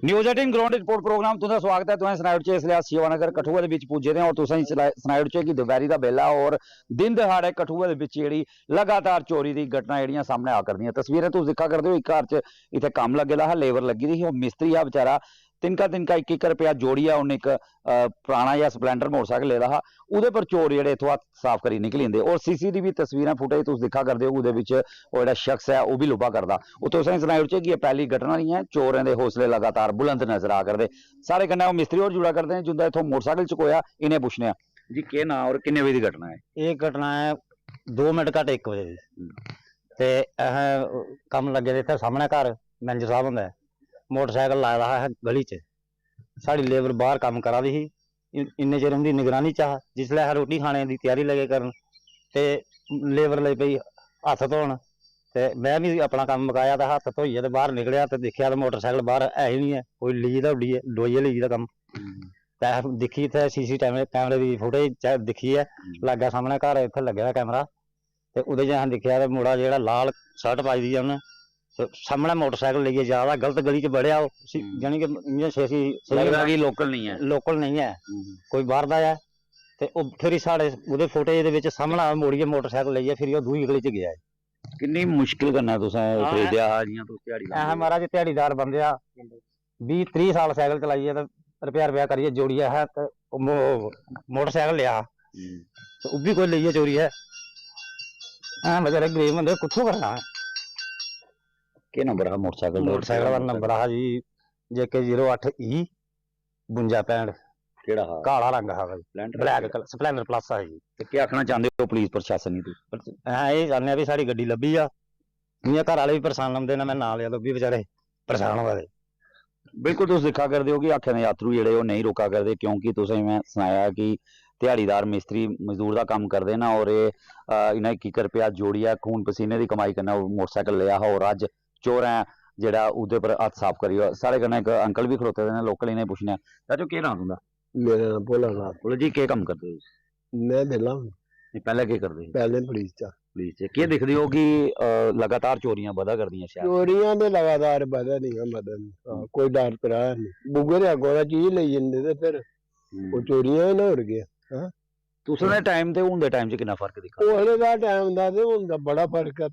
News 18 ground report programme तुंदा स्वागत है। तुसें सनाया च इसलै शिवानगर कठुआ दे विच पुज्जे दे और तुसें सनाया च कि दपैह्री दा बेल्ला और दिन दहाड़े कठुआ दे विच जेह्ड़ी लगातार चोरी दी घटना जेह्ड़ियां सामने आ करदियां। तस्वीरें तुस दिक्खा करदे हो, एक घर च इत्थै कम्म लग्गे दा हा, लेबर लग्गी दी ही, ओह् मिस्त्री हा बेचारा, तिनका तिनका इक रुपया जोड़ियै उन्नै इक पुराना जिहा स्पलैंडर मोटरसाइकल लेदा हा, ओह्दे पर चोर जेह्ड़े इत्थुआं साफ करी निकली जंदे। और सीसीटीवी तस्वीरां फुटेज तुस दिक्खा करदे हो, ओह्दे विच ओह् जेह्ड़ा शख्स है ओह् बी लुब्भा करदा। ओह् तुसें सनाया च कि एह् पैह्ली घटना नहीं है, चोरें दे हौसले लगातार बुलंद नजर आ करदे। साढ़े कन्नै ओह् मिस्त्री होर जुड़ा करदे हैं जिंदा इत्थों मोटरसाइकल चुकोया, इन्हें पुच्छने आं जी केह् नां और किन्ने बजे दी घटना है? ये घटना है 2 मिनट घट 1 बजे दी ते असें कम्म लगे दे इत्थे सामने घर मैनेजर साहब हुंदा है, मोटरसाइकल लाए दा हा गली च, साढ़ी लेबर बाहर कम्म करा दी ही, इन्ने चिर उंदी निगरानी च हा। जिसलै अस रोटी खाने दी तैयारी लगे करन ते लेबर लगी पेई हत्थ धोन ते मैं भी अपना कम्म मुकाया ते हत्थ धोइयै ते बाहर निकलिया ते दिक्खेआ ते मोटरसाइकल बाहर है ही नहीं है, कोई ली दा डोइयै लेई दा कम्म ते अस दिक्खी इत्थे सीसी कैमरे दी फुटेज दिक्खियै लाग्गे सामने घर इत्थे लग्गे दा कैमरा ते उहदे च असें दिक्खेआ ते मुड़ा जेह्ड़ा लाल शर्ट पाई दी उन्नै ते सामने मोटरसाइकल लेइयै जा दा, गलत गली च बड़ेआ जानी कि इ'यां लगदा कि लोकल नहीं है, लोकल नहीं है, कोई बाहर दा है ते ओह् फिर साढ़े ओह्दे फुटेज दे विच सामने मुड़ियै मोटरसाइकल लेइयै फिर ओह् दूई गली च गेआ। किन्नी मुश्किल कन्नै तुसें खरीदेआ हा जि'यां तुस ध्याड़ी लांदे असें महाराज ध्याड़ीदार बंदे आ, 20-30 साल साइकिल चलाइयै ते रपेआ करियै जोड़ियै असें ते मोटरसाइकल लिया ते ओह् बी कोई लेइयै चोरी है। असें बेचारे गरीब बंदे कुत्थों करना है। केह् नंबर हा मोटरसाइकल दा नंबर हा जी JK 08E 5265, केड़ा हा? काला रंग हा ब्लैक स्पलेंडर प्लस है जी। ते केह् आखना चाहंदे हो पुलिस प्रशासन गी तुस? असें एह् चाहन्ने भी साढ़ी गड्डी लब्भी जा, इ'यां घर आह्ले भी परेशान लमदे ने, मैं नाल लिया ते ओह् बी बेचारे परेशान होआ दे। बिल्कुल तुस दिक्खा करदे हो कि आखे दे यात्रु जेह्ड़े ओह् नहीं रोका करदे, क्योंकि तुसें मैं सनाया कि ध्याड़ीदार मिस्त्री मजदूर दा कम्म करदे न और इ'नें इक रुपया जोड़ियै खून पसीने दी कमाई कन्नै ओह् मोटरसाइकल लेआ हा और अज्ज चोरें जेह्ड़ा ओह्दे पर हत्थ साफ करी। साढ़े कन्नै इक अंकल भी खड़ोते दे न, लोकल, इ'नें पुच्छने आं चाचो केह् नांऽ तुंदा? मेरा नाम भोला नाथ। बोलो जी केह् कम्म करदे हो? मैं बेल्ला पैह्ले केह् करदे हे? पहले पुलिस च पुलिस च केह् दिखदे हो कि लगातार चोरियां बधा करदियां शैह्र? चोरियां ते लगातार बधा दियां बधन, कोई डर त्राह नहीं। बुगे दे अगों दा चीज लेई जंदे ते फिर ओह् चोरियां ही ना होर गया। तुस दे टाइम ते हुन दे टाइम च किन्ना फर्क दिक्खा? उसले दा टाइम दा ते हुन दा बड़ा फर्क है।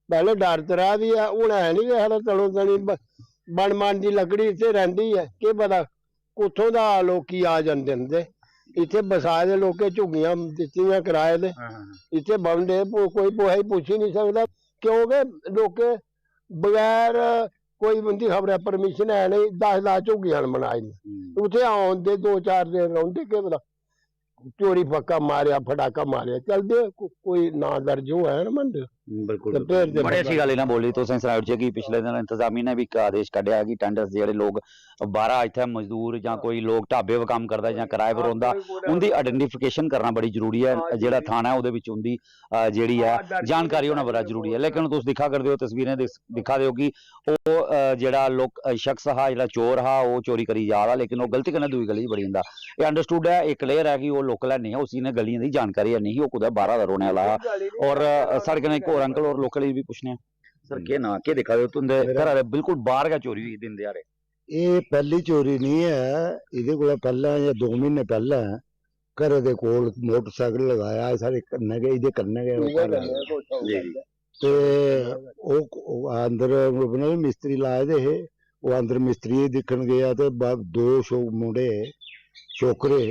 पहले डर त्राह भी है, हुन है नहीं साढ़ा तलो तली बन दी लकड़ी इत्थे रैंदी है, केह् पता कुत्थों दा लोकी आ जांदे न। इत्थे बसाए दे लोकें झुग्गियां दित्तियां कराए दे, इत्थे बौंदे कोई कुसै पुच्छी नहीं सकदा, क्योंकि लोकें बगैर कोई उंदी खबरै परमिशन है नहीं 10 झुग्गियां बनाई दियां, उत्थे औंदे 2-4 दिन रौंह्दे, केह् पता चोरी पक्का मारेआ फटाका मारेआ चलदे कोई ना दर्ज होआ है ना मंडे। बिल्कुल बड़ी अच्छी गल इन्हें बोली। तुसें सनाया च कि पिछले दिन इंतजामिया ने भी एक आदेश कड्ढेआ कि टेंडर्स जेह्ड़े लोग बाहरा इत्थै मजदूर जां कोई लोग ढाबे पर कम्म करदा जां किराए पर रौंह्दा, उंदी आइडेंटिफिकेशन करना बड़ी जरूरी है। जेह्ड़ा थाना है ओह्दे बिच उंदी जेह्ड़ी है जानकारी होना बड़ा जरूरी है। लेकिन तुस दिक्खा करदे हो तस्वीरें दिक्खा दे हो कि ओह् जेह्ड़ा लोक शख्स हा, जेह्ड़ा चोर हा, ओह् चोरी करी जा दा, लेकिन ओह् गलती कन्नै दूई गली च बड़ी जंदा। एह् अंडरस्टूड है, इक क्लियर है कि ओह् लोकल है नहीं है, उसी इ'नें गलियें दी जानकारी है नहीं ही, ओह् कुदै बाहरा दा रौह्ने आह्ला हा। और साढ़े कन्नै इक होर अंकल और लोकल भी पुच्छने सर केह् नां केह् दिक्खा दे हो तुंदे घरा दे बिल्कुल बाहर गै चोरी होई दिन ध्याड़े? ये पहली चोरी नहीं है, इहदे कोला पहले या 2 म्हीने पहले घरे दे कोल मोटरसाइकिल लगाया साढ़े कन्नै गै, इहदे कन्नै गै ते ओह् अंदर मिस्त्री लाए दे हे, ओह् अंदर मिस्त्री दिक्खन गया ते 2 मुंडे छोकरे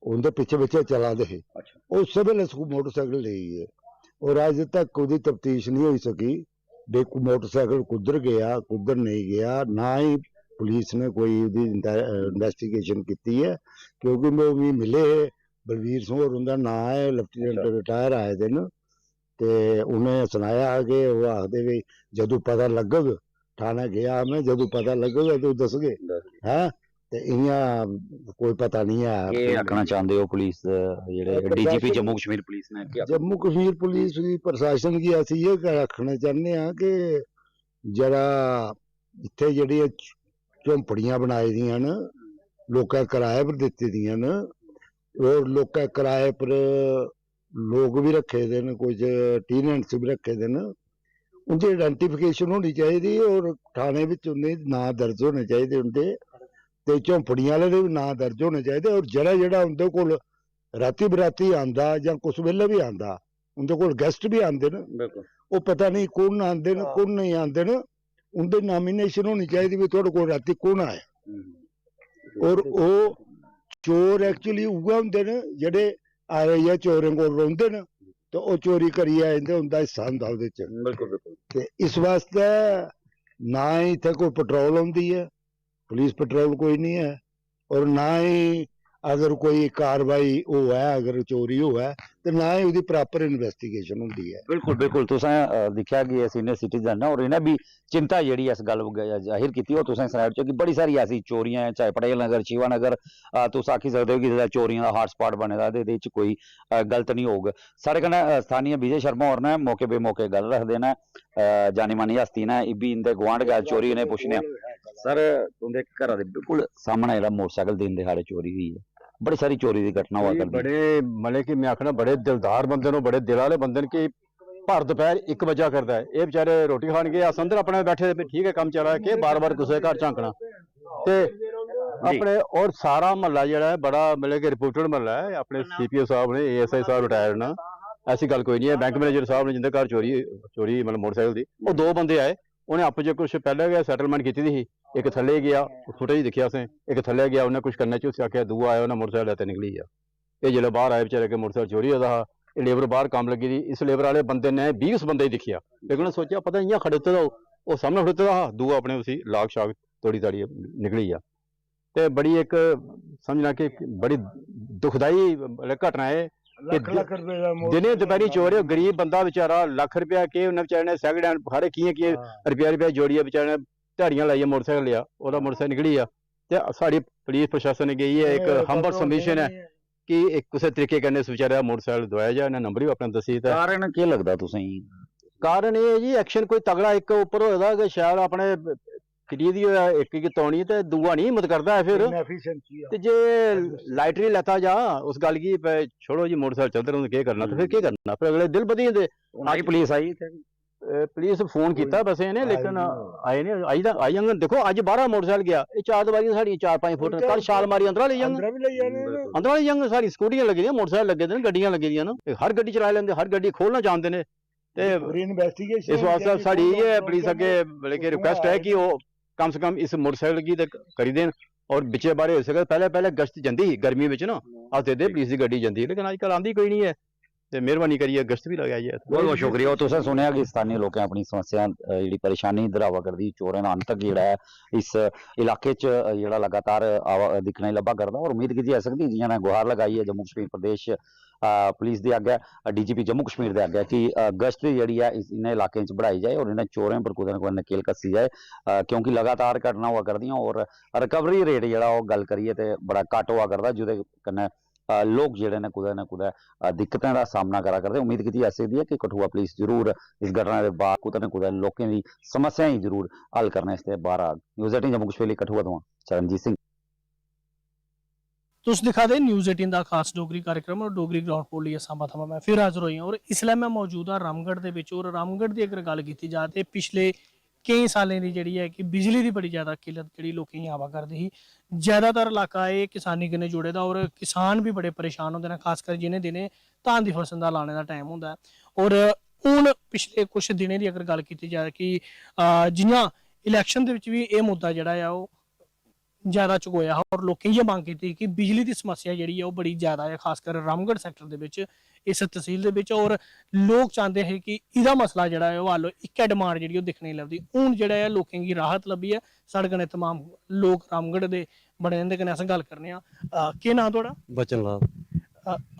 उंदे पिच्छे चला दे हे, उस वेले मोटरसाइकिल लेई गे और अज तक ओह्दी तफ्तीश नहीं हो सकी बे मोटरसाइकिल कुद्धर गया कुद्धर नहीं गया, ना ही पुलिस ने कोई इन्वेस्टिगेशन की है। क्योंकि वो मिले बलवीर सिंह और उनका नाम है, लेफ्टिनेंट रिटायर आए थे न, ते उन्हें सुनाया कि वो आखते भी जदों पता लगग थाने गया मैं, जदों पता लगग तो दसगे है, ते इ'यां कोई पता नहीं है। केह् आखना चाहते हो पुलिस जेह्ड़े डीजीपी जम्मू कश्मीर पुलिस ने? जम्मू कश्मीर पुलिस प्रशासन गी अस इ'यै आखना चाहन्ने आं कि जरा इत्थे जेह्ड़ियां झोंपड़ियां बनाई दियां न, लोकें किराए पर दित्ती दियां न, और लोकें किराए पर लोग भी रखे दे न, कुछ टीनेंट्स भी रखे दे न, ਉਹਦੀ ਆਇਡੈਂਟੀਫਿਕੇਸ਼ਨ ਹੋਣੀ ਚਾਹੀਦੀ ਔਰ ਥਾਣੇ ਵਿੱਚ ਉਹਨੇ ਨਾਂ ਦਰਜ ਹੋਣੇ ਚਾਹੀਦੇ ਹੁੰਦੇ ਤੇ ਝੌਂਪੜੀਆਂ ਵਾਲੇ ਦੇ ਵੀ ਨਾਂ ਦਰਜ ਹੋਣੇ ਚਾਹੀਦੇ ਔਰ ਜਿਹੜਾ ਉਹਦੇ ਕੋਲ ਰਾਤੀ ਬਰਾਤੀ ਆਂਦਾ ਜਾਂ ਕੁਛ ਵੇਲੇ ਵੀ ਆਂਦਾ ਉਹਦੇ ਕੋਲ ਗੈਸਟ ਵੀ ਆਂਦੇ ਨੇ ਬਿਲਕੁਲ ਉਹ ਪਤਾ ਨਹੀਂ ਕੌਣ ਆਂਦੇ ਨੇ ਕੌਣ ਨਹੀਂ ਆਂਦੇ ਨੇ ਉਹਦੇ ਨਾਮੀਨੇਸ਼ਨ ਹੋਣੀ ਚਾਹੀਦੀ ਵੀ ਤੁਹਾਡੇ ਕੋਲ ਰਾਤੀ ਕੌਣ ਆਇਆ ਔਰ ਉਹ ਚੋਰ ਐਕਚੁਅਲੀ ਉਹ ਹੁੰਦੇ ਨੇ ਜਿਹੜੇ ਆਏ ਜਾਂ ਚੋਰਾਂ ਕੋਲ ਰਹਿੰਦੇ ਨੇ ਤੇ ਉਹ ਚੋਰੀ ਕਰੀ ਜਾਂਦੇ ਹੁੰਦਾ ਹਿੱਸਾ ਹੁੰਦਾ ਉਹਦੇ ਚ ਬਿਲਕੁਲ ਤੇ ਇਸ ਵਾਸਤੇ ਨਾ ਹੀ ਇੱਥੇ ਕੋਈ ਪੈਟਰੋਲ ਆਉਂਦੀ ਹੈ ਪੁਲਿਸ ਪੈਟਰੋਲ ਕੋਈ ਨਹੀਂ ਹੈ ਔਰ ਨਾ ਹੀ ਅਗਰ ਕੋਈ ਕਾਰਵਾਈ ਉਹ ਹੈ ਅਗਰ ਚੋਰੀ ਹੋਇਆ ਤੇ ਨਾ ਹੀ ਉਹਦੀ ਪ੍ਰੋਪਰ ਇਨਵੈਸਟੀਗੇਸ਼ਨ ਹੁੰਦੀ ਹੈ ਬਿਲकुल तुसें दिक्खेआ कि सीनियर सिटीजन ने और इन्हें भी चिंता जेह्ड़ी इस गल जाहिर कीती और तुसें सनाया कि बड़ी सारी ऐसी चोरियां हैं चाहे पटेल नगर शिवा नगर तुस आखी सकदे हो कि जेह्ड़ा चोरियां दा हॉटस्पॉट बने दा ते एह्दे च कोई गलत नहीं होग साढ़े कन्नै स्थानीय विजय शर्मा होर ने मौके बेमौके गल रखदे ने जानी मानी हस्ती ने इब्बी इंदे गुआंढ गै चोरी इन्हें पुच्छने सर तुंदे घरा दे बिल्कुल सामने जेह्ड़ा मोटरसाइकिल दिन दिहाड़े चोरी हुई है बड़ी सारी चोरी की घटना हुआ ये करदी बड़े मतलब कि मैं आखना बड़े दिलदार बंदे ने बड़े दिल वाले बंदे ने कि भर दोपहर 1 बजे करता है ये बेचारे रोटी खान गए अस अंदर अपने बैठे ठीक है काम चल रहा है कि बार बार किसी घर झांकना ते अपने और सारा महल्ला जो है बड़ा मतलब कि रिपोर्टेड महल्ला है अपने CPO साहब ने ASI साहब रिटायर्ड ना ऐसी गल कोई नहीं है बैंक मैनेजर साहब ने जिंदे घर चोरी मतलब मोटरसाइकिल दी वो 2 बंदे आए उन्हें आपस च कुछ पहले गै सैटलमेंट की थी एक थल्ले गया फुटेज दिखिया असें एक थल्ले गया उन्हें कुछ करने च उस आख्या दूआ आया उन्हें मोटरसाइकिल लैते निकली गया ये जिसले बाहर आए बेचारे के मोटरसाइकिल चोरी होता हा ये लेबर बाहर काम लगी थी इस लेबर वाले बंदे ने 20 बंदे ही दिखिया लेकिन उन्हें सोचा पता इं खड़ोते दा वो सामने खड़ोते दा हा दूआ अपने उसी लाग शाग तोड़ी ताड़ी निकली गया ते बड़ी एक समझना कि बड़ी दुखदाई घटना है दिने दोपहरी चोर है गरीब बंदा बेचारा लाख रुपया के उन्हें बेचारे ने सैकंड हैंड हारे किए रुपया जोड़िए बेचारे ने ध्याड़ियां लाइए मोटरसाइकिल लिया ओह्दा मोटरसाइकिल निकली गया ते साड़ी पुलिस प्रशासन ने गई है एक हम्बल सबमिशन है कि एक किसी तरीके कन्नै इस बेचारे दा मोटरसाइकिल दवाया जाए इन्हें नंबर भी अपना दस्सी दित्ता कारण केह् लगदा तुसें कारण ये जी एक्शन कोई तगड़ा एक उप्पर होए दा कि शायद अपने फ्री दी होया इक गी तौनी ते दूआ नहीं हिम्मत करदा है फिर ते जे लाइटरी लैता जा उस गल गी छोड़ो जी मोटरसाइकिल चलदे रौंदे केह् करना ते फिर केह् करना फिर अगले दिल बधी जंदे आई पुलिस आई पुलिस फोन किया वैसे इन्हें लेकिन आए नहीं आई जांगन देखो अज 12 मोटरसाइकिल गया ये 4 दवारियां साढ़ियां 4-5 फुट कल छाल मारी अंदर ले जांगे अंदर ले जांगे सारी स्कूटियां लगी दियां मोटरसाइकिल लगे दे गड्डियां लगी दियां ना हर गड्डी चला लेंदे हर गड्डी खोलना जानते ने ते इस वास्ते साड़ी ये पुलिस अगे बल्कि रिक्वेस्ट है कि वो कम से कम इस मोटरसाइकिल की करी देन और बिचे बारे हो सके पहले गश्त जंदी गर्मी विच ना हफ्ते दे पुलिस दी गड्डी जंदी लेकिन अजकल आंदी कोई नहीं है ते मेहरबानी करिए गश्त भी लगाई है बहुत बहुत शुक्रिया और तुसें सुनेआ कि स्थानीय लोकें अपनी समस्या जेह्ड़ी परेशानी दरावा करदी चोरें दा अंत जेह्ड़ा है इस इलाके च जेह्ड़ा लगातार दिक्खने लब्भा करदा और उम्मीद कीती जाई सकदी जि'यां ने गुहार लगाई है जम्मू कश्मीर प्रदेश पुलिस दे अग्गै DGP जम्मू कश्मीर दे अग्गै कि गश्त जेह्ड़ी है इनें इलाकें च बढ़ाई जाए और इनें चोरें पर कुदै ना कुदै नकेल कस्सी जाए क्योंकि लगातार घटना होआ करदियां और रिकवरी रेट जेह्ड़ा ओह् गल करिए ते बड़ा घट्ट होआ करदा जेह्दे कन्नै लोग जेह्ड़े ने कुदै ना कुदै दिक्कतें दा सामना करा करदे उम्मीद कीती जाई सकदी है कि कठुआ पुलिस जरूर इस घटना दे बाद कुदै ना कुदै लोकें दी समस्याएं जरूर हल करने आस्तै बाहर आग न्यूज़ 18 जम्मू कश्मीर कठुआ थमां चरणजीत सिंह तुस दिखा दे न्यूज़ 18 का खास डोगरी कार्यक्रम और डोगरी ग्राउंड पोल लिया सांबा थमां मैं फिर हाजिर होई और इसलै मैं मौजूद हाँ रामगढ़ दे विच और रामगढ़ दी अगर गल कीती जा ते पिछले कई सालें दी जेह्ड़ी है कि बिजली दी बड़ी ज़्यादा किल्लत जेह्ड़ी लोकें गी आवा करदी ही ज़्यादातर इलाका एह् किसानी कन्नै जुड़े दा और किसान भी बड़े परेशान होंदे न खासकर जिनें दिनें धान दी फसल दा लाने दा टाइम होंदा है और हून पिछले कुछ दिनें दी अगर गल कीती जाए कि जियां इलैक्शन दे विच भी एह् मुद्दा जेह्ड़ा है ओह् ज़्यादा चुकोया हा और लोकें इ'यै मंग कीती कि बिजली दी समस्या जेह्ड़ी है ओह् बड़ी ज़्यादा है खासकर रामगढ़ सैक्टर दे विच इस तहसील दे विच और लोग चाहते हैं कि इहदा मसला जेह्ड़ा है ओह् हल इक्कै डिमांड जेह्ड़ी ओह् दिक्खने गी लभदी हून जेह्ड़ा है लोकें गी राहत लब्भी है साढ़े कन्नै तमाम लोग रामगढ़ दे बने इंदे कन्नै अस गल्ल करने आं केह् नांऽ थुआढ़ा बचन लाल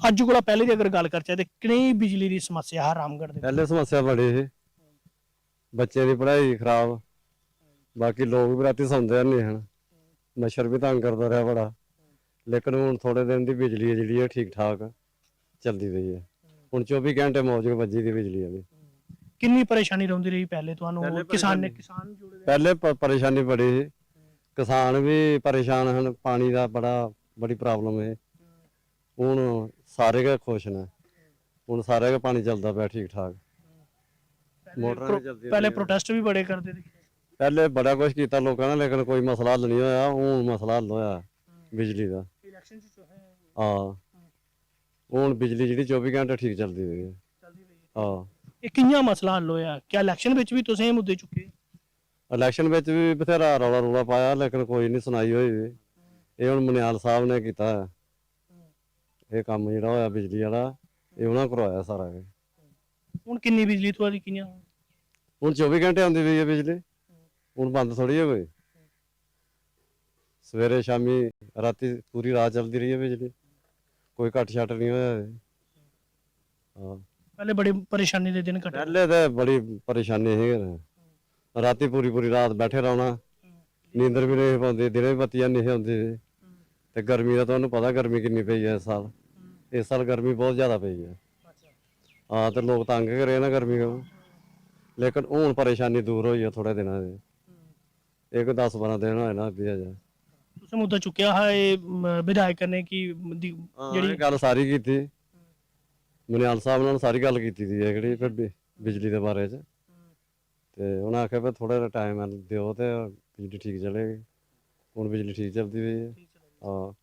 अज्ज कोला पैह्ले दी अगर गल्ल करचै ते कनेही बिजली दी समस्या हा रामगढ़ दे पहले समस्या बड़ी ही बच्चे दी पढ़ाई खराब बाकी लोग भी राती सौंदे नहीं हैं मच्छर भी तंग करता रहा बड़ा लेकिन हूँ थोड़े दिन की बिजली जी ठीक ठाक चलती पई है हूँ 24 घंटे मौज बजी दी बिजली अभी किन्नी परेशानी रौंदी रही पहले तुहानू किसान जुड़े दे पहले परेशानी बड़ी ही किसान भी परेशान हैं पानी का बड़ी प्रॉब्लम है हूँ सारे गै खुश ने हूँ सारे गै पानी चलता पाया ठीक ठाक ਮੋਟਰਾਂ ਨਹੀਂ ਚੱਲਦੀਆਂ ਪਹਿਲੇ ਪਈਆਂ। ਪ੍ਰੋਟੈਸਟ ਵੀ ਬੜੇ ਕਰਦੇ ਸੀ। ਪਹਿਲੇ ਬੜਾ ਕੁਝ ਕੀਤਾ ਲੋਕਾਂ ਨੇ, ਲੇਕਿਨ ਕੋਈ ਮਸਲਾ ਹੱਲ ਨਹੀਂ ਹੋਇਆ। ਹੁਣ ਮਸਲਾ ਹੱਲ ਹੋਇਆ ਬਿਜਲੀ ਦਾ। ਇਲੈਕਸ਼ਨ ਚ ਹਾਂ, ਹੁਣ ਬਿਜਲੀ ਜਿਹੜੀ 24 ਘੰਟੇ ਠੀਕ ਚੱਲਦੀ ਪਈ ਹੈ। ਚੱਲਦੀ ਪਈ ਹੈ। ਹਾਂ, ਇਹ ਕਿੰਨਾ ਮਸਲਾ ਹੱਲ ਹੋਇਆ? ਕਿ ਇਲੈਕਸ਼ਨ ਵਿੱਚ ਵੀ ਤੁਸੀਂ ਇਹ ਮੁੱਦੇ ਚੁੱਕੇ? ਇਲੈਕਸ਼ਨ ਵਿੱਚ ਵੀ ਬਥੇਰਾ ਰੌਲਾ ਰੂਲਾ ਪਾਇਆ, ਲੇਕਿਨ ਕੋਈ ਨਹੀਂ ਸੁਣਾਈ ਹੋਈ ਵੀ। ਇਹ ਹੁਣ ਮਨਿਆਲ ਸਾਹਿਬ ਨੇ ਕੀਤਾ ਹੈ। ਇਹ ਕੰਮ ਜਿਹੜਾ ਹੋਇਆ ਬਿਜਲੀ ਵਾਲਾ, ਇਹ ਉਹਨਾਂ ਕਰਵਾਇਆ ਸਾਰਾ ਇਹ। ਹੁਣ ਕਿੰਨੀ ਬਿਜਲੀ ਤੁਹਾਡੀ ਕਿੰਨੀਆਂ? ਹੁਣ 24 ਘੰਟੇ ਆਉਂਦੀ ਪਈ ਹੈ ਬਿਜਲੀ, ਹੁਣ ਬੰਦ ਥੋੜੀ ਹੋ ਗਈ। ਸਵੇਰੇ ਸ਼ਾਮੀ ਰਾਤੀ ਪੂਰੀ ਰਾਤ ਚੱਲਦੀ ਰਹੀ ਹੈ ਬਿਜਲੀ, ਕੋਈ ਘੱਟ ਛੱਟ ਨਹੀਂ ਹੋਇਆ ਇਹ। ਹਾਂ, ਪਹਿਲੇ ਬੜੀ ਪਰੇਸ਼ਾਨੀ ਦੇ ਦਿਨ ਕੱਟੇ। ਪਹਿਲੇ ਤਾਂ ਬੜੀ ਪਰੇਸ਼ਾਨੀ ਸੀ, ਰਾਤੀ ਪੂਰੀ ਰਾਤ ਬੈਠੇ ਰਹਿਣਾ, ਨੀਂਦਰ ਵੀ ਨਹੀਂ ਪਾਉਂਦੀ, ਦਿਨੇ ਬੱਤੀਆਂ ਨਹੀਂ ਆਉਂਦੀ। ਤੇ ਗਰਮੀ ਦਾ ਤੁਹਾਨੂੰ ਪਤਾ ਗਰਮੀ ਕਿੰਨੀ ਪਈ ਹੈ ਇਸ ਸਾਲ ਗਰਮੀ ਬਹੁਤ ਜ਼ਿਆਦਾ ਪਈ ਹੈ। ਹਾਂ, ਤੇ ਲੋਕ ਤੰਗ ਕਰੇ ਨਾ ਗਰਮੀ ਤੋਂ, ਲੇਕਿਨ ਹੁਣ ਪਰੇਸ਼ਾਨੀ ਦੂਰ ਹੋਈ ਹੈ ਥੋੜੇ ਦਿਨਾਂ ਦੀ। ਇੱਕ 10-12 ਦਿਨ ਹੋਏ ਨਾ ਅੱਧੀ ਹਜੇ। ਤੁਸੀਂ ਮੁੱਦਾ ਚੁੱਕਿਆ ਹੈ ਇਹ ਵਿਧਾਇਕ ਨੇ ਕਿ ਜਿਹੜੀ ਗੱਲ ਸਾਰੀ ਕੀਤੀ ਮਨਿਆਲ ਸਾਹਿਬ ਨਾਲ, ਸਾਰੀ ਗੱਲ ਕੀਤੀ ਸੀ ਜਿਹੜੀ ਫਿਰ ਬਿਜਲੀ ਦੇ ਬਾਰੇ ਚ। ਤੇ ਉਹਨਾਂ ਆਖਿਆ ਵੀ ਥੋੜਾ ਜਿਹਾ ਟਾਈਮ ਦਿਓ ਤੇ ਬਿਜਲੀ ਠੀਕ ਚੱਲੇਗੀ। ਹੁਣ ਬਿਜਲੀ ਠੀਕ ਚੱਲਦੀ ਪਈ ਹੈ। ਹਾਂ,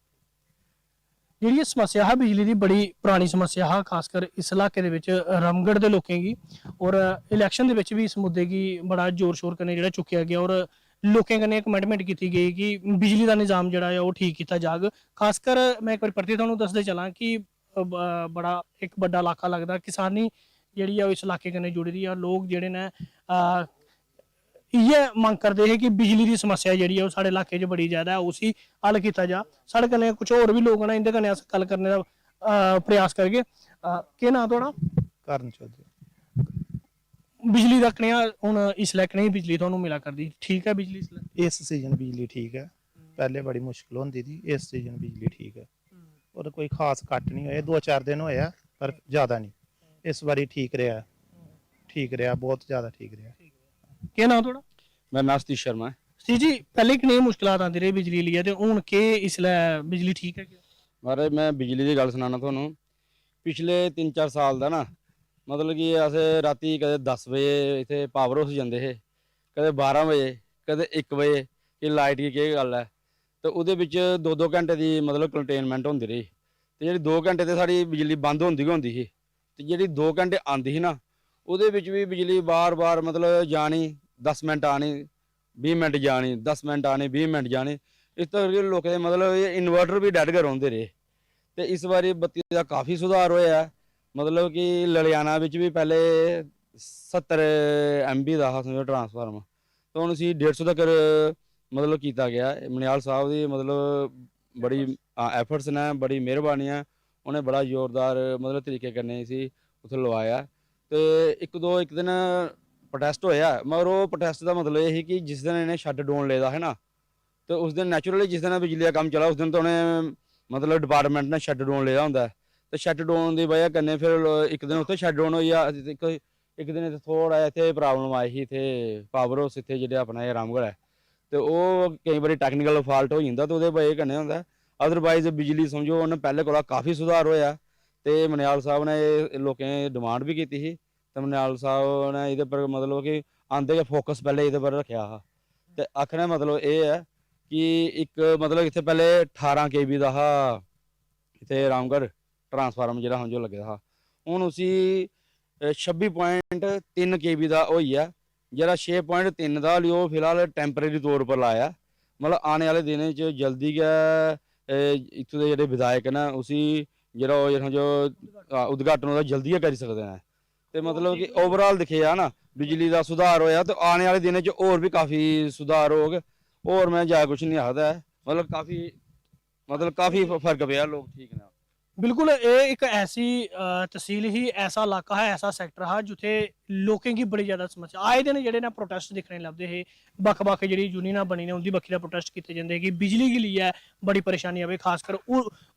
ਜਿਹੜੀ ਇਹ ਸਮੱਸਿਆ ਹੈ ਬਿਜਲੀ ਦੀ ਬੜੀ ਪੁਰਾਣੀ ਸਮੱਸਿਆ ਹੈ, ਖਾਸ ਕਰ ਇਸ ਇਲਾਕੇ ਦੇ ਵਿੱਚ ਰਾਮਗੜ੍ਹ ਦੇ ਲੋਕਾਂ ਦੀ। ਔਰ ਇਲੈਕਸ਼ਨ ਦੇ ਵਿੱਚ ਵੀ ਇਸ ਮੁੱਦੇ ਦੀ ਬੜਾ ਜ਼ੋਰ ਸ਼ੋਰ ਕਨੇ ਜਿਹੜਾ ਚੁੱਕਿਆ ਗਿਆ ਔਰ ਲੋਕਾਂ ਕਨੇ ਕਮਿਟਮੈਂਟ ਕੀਤੀ ਗਈ ਕਿ ਬਿਜਲੀ ਦਾ ਨਿਜ਼ਾਮ ਜਿਹੜਾ ਹੈ ਉਹ ਠੀਕ ਕੀਤਾ ਜਾਗ। ਖਾਸ ਕਰ ਮੈਂ ਇੱਕ ਵਾਰ ਪ੍ਰਤੀ ਤੁਹਾਨੂੰ ਦੱਸਦੇ ਚੱਲਾਂ ਕਿ ਬੜਾ ਇੱਕ ਵੱਡਾ ਇਲਾਕਾ ਲੱਗਦਾ, ਕਿਸਾਨੀ ਜਿਹੜੀ ਆ ਉਹ ਇਸ ਇਲਾਕੇ ਕਨੇ ਜੁੜੀ ਦੀ ਆ। ਲੋਕ ਜਿਹੜੇ ਨੇ ਇਹ ਮੰਗ ਕਰਦੇ ਹੈ ਕਿ ਬਿਜਲੀ ਦੀ ਸਮੱਸਿਆ ਜਿਹੜੀ ਹੈ ਉਹ ਸਾਡੇ ਇਲਾਕੇ 'ਚ ਬੜੀ ਜ਼ਿਆਦਾ ਹੈ, ਉसी हल किया जा। साढ़े कन्नै कुछ होर भी लोग ने, इंदे कन्नै अस गल करने दा प्रयास करगे। केह् नाम थुआढ़ा? करण चौधरी। बिजली दा कनेहा हुन इसलै कनेही बिजली तुहानूं मिला करदी? ठीक है बिजली इसलै? इस सीजन बिजली ठीक है, पहले बड़ी मुश्किल होंदी थी, इस सीजन बिजली ठीक है और कोई खास कट नहीं होया। 2-4 दिन होया पर ज़्यादा नहीं, इस बारी ठीक रहा, बहुत ज़्यादा ठीक रहा। केह् नाम थुआढ़ा? मेरा नाम सतीश शर्मा है। सतीश जी, पहले कनेही मुश्किलात आंदी रही बिजली लिए ते हुन केह् इसलै बिजली ठीक है? महाराज मैं बिजली की गल सनाना थोनू। पिछले 3-4 साल दा ना मतलब कि अस राती कदे 10 बजे इत्थे पावर हाउस जंदे हे, कदे 12 बजे, कदे 1 बजे कि लाइट की केह् गल है। ते उहदे विच 2-2 घंटे दी मतलब कंटेनमेंट होंदी रही। ते जेह्ड़ी 2 घंटे ते साडी बिजली बंद होंदी गै होंदी ही, ते जेह्ड़ी 2 घंटे आंदी ही ना ਉਹਦੇ ਵਿੱਚ ਵੀ ਬਿਜਲੀ ਬਾਰ-ਬਾਰ ਮਤਲਬ ਜਾਣੀ, 10 ਮਿੰਟ ਆਣੀ, 20 ਮਿੰਟ ਜਾਣੀ, 10 ਮਿੰਟ ਆਣੀ, 20 ਮਿੰਟ ਜਾਣੀ। ਇਸ ਤਰ੍ਹਾਂ ਕਰਕੇ ਲੋਕਾਂ ਦੇ ਮਤਲਬ ਇਹ ਇਨਵਰਟਰ ਵੀ ਡੈਡ ਰਹੁੰਦੇ ਰਹੇ। ਤੇ ਇਸ ਵਾਰੀ ਬੱਤੀ ਦਾ ਕਾਫੀ ਸੁਧਾਰ ਹੋਇਆ। ਮਤਲਬ ਕਿ ਲਲਿਆਣਾ ਵਿੱਚ ਵੀ ਪਹਿਲੇ 70 MB ਦਾ ਸਮਝੋ ਟਰਾਂਸਫਾਰਮਰ, ਤਾਂ ਹੁਣ ਅਸੀਂ 150 ਤੱਕ ਮਤਲਬ ਕੀਤਾ ਗਿਆ। ਮਨਿਆਲ ਸਾਹਿਬ ਦੀ ਮਤਲਬ ਬੜੀ ਐਫਰਟਸ ਨੇ, ਬੜੀ ਮਿਹਰਬਾਨੀ ਹੈ। ਉਹਨੇ ਬੜਾ ਜ਼ੋਰਦਾਰ ਮਤਲਬ ਤਰੀਕੇ ਕਰਨੇ ਸੀ ਉੱਥੇ ਲਵਾਇਆ। ਤੇ ਇੱਕ ਦਿਨ ਪ੍ਰੋਟੈਸਟ ਹੋਇਆ, ਮਗਰ ਉਹ ਪ੍ਰੋਟੈਸਟ ਦਾ ਮਤਲਬ ਇਹ ਸੀ ਕਿ ਜਿਸ ਦਿਨ ਇਹਨੇ ਸ਼ਟ ਡਾਊਨ ਲੈਦਾ ਹੈ ਨਾ, ਤੇ ਉਸ ਦਿਨ ਨੈਚੁਰਲੀ ਜਿਸ ਦਿਨ ਬਿਜਲੀ ਦਾ ਕੰਮ ਚਲਾ ਉਸ ਦਿਨ ਤਾਂ ਉਹਨੇ ਮਤਲਬ ਡਿਪਾਰਟਮੈਂਟ ਨੇ ਸ਼ਟ ਡਾਊਨ ਲਿਆ ਹੁੰਦਾ। ਤੇ ਸ਼ਟ ਡਾਊਨ ਦੀ ਵਜ੍ਹਾ ਕਰਨੇ ਫਿਰ ਇੱਕ ਦਿਨ ਉੱਥੇ ਸ਼ਟ ਡਾਊਨ ਹੋਈ ਆ। ਇੱਕ ਦਿਨ ਇੱਥੇ ਥੋੜਾ ਇੱਥੇ ਪ੍ਰੋਬਲਮ ਆਈ ਸੀ, ਇੱਥੇ ਪਾਵਰ ਹਾਊਸ ਇੱਥੇ ਜਿਹੜੇ ਆਪਣਾ ਇਹ ਰਾਮਗੜ੍ਹ ਹੈ, ਤੇ ਉਹ ਕਈ ਵਾਰੀ ਟੈਕਨੀਕਲ ਫਾਲਟ ਹੋ ਜਾਂਦਾ, ਤੇ ਉਹਦੇ ਵਜ੍ਹਾ ਕਰਨੇ ਹੁੰਦਾ। ਅਦਰਵਾਈਜ਼ ਬਿਜਲੀ ਸਮਝੋ ਉਹਨੇ ਪਹਿਲੇ ਕੋਲ ਕਾਫੀ ਸੁਧਾਰ ਹੋਇਆ। ਤੇ ਮਨਿਆਲ ਸਾਹਿਬ ਨੇ ਇਹ ਲੋਕਾਂ ਨੇ ਡਿਮਾਂਡ ਵੀ ਕੀਤੀ ਸੀ, ਤੇ ਮਨਿਆਲ ਸਾਹਿਬ ਨੇ ਇਹਦੇ ਪਰ ਮਤਲਬ ਕਿ ਆਂਦੇ ਫੋਕਸ ਪਹਿਲੇ ਇਹਦੇ ਪਰ ਰੱਖਿਆ ਹਾ। ਤੇ ਆਖਣਾ ਮਤਲਬ ਇਹ ਹੈ ਕਿ ਇੱਕ ਮਤਲਬ ਇੱਥੇ ਪਹਿਲੇ 18 KB ਦਾ ਹਾ ਇੱਥੇ ਰਾਮਗੜ੍ਹ ਟਰਾਂਸਫਾਰਮਰ ਜਿਹੜਾ ਹੁਣ ਜੋ ਲੱਗਿਆ ਹਾ, ਹੁਣ ਉਸੀ 26.3 KB ਦਾ ਹੋਈ ਆ, ਜਿਹੜਾ 6.3 ਦਾ ਲਈ ਉਹ ਫਿਲਹਾਲ ਟੈਂਪਰੇਰੀ ਤੌਰ ਪਰ ਲਾਇਆ। ਮਤਲਬ ਆਉਣ ਵਾਲੇ ਦਿਨ 'ਚ ਜਲਦੀ ਗया ਇੱਥੋਂ ਦੇ ਜਿਹੜੇ ਵਿਧਾਇਕ ਨੇ ਉਸੀ ਜਿਹੜਾ ਉਹ ਜੋ ਉਦਘਾਟਨ ਉਹਦਾ ਜਲਦੀ ਕਰੀ ਸਕਦੇ ਨੇ। ਤੇ ਮਤਲਬ ਕਿ ਓਵਰਆਲ ਦਿਖਿਆ ਨਾ ਬਿਜਲੀ ਦਾ ਸੁਧਾਰ ਹੋਇਆ, ਤੇ ਆਉਣ ਵਾਲੇ ਦਿਨਾਂ 'ਚ ਹੋਰ ਵੀ ਕਾਫੀ ਸੁਧਾਰ ਹੋਗਾ। ਹੋਰ ਮੈਂ ਜਾ ਕੁਛ ਨਹੀਂ ਆਖਦਾ, ਮਤਲਬ ਕਾਫੀ ਫਰਕ ਪਿਆ, ਲੋਕ ਠੀਕ ਨੇ। बिल्कुल ये एक ऐसी तहसील ही, ऐसा इलाका है, ऐसा सैक्टर है जिथे लोकें की बड़ी ज़्यादा समस्या आए दिन जेह्ड़े ना प्रोटेस्ट दिखने लभदे हे। बक्ख-बक्ख जेह्ड़ी यूनियनां बनी ने उंदी बक्खी दा प्रोटेस्ट कीते जंदे कि बिजली गी लेइयै बड़ी परेशानी आवे। खासकर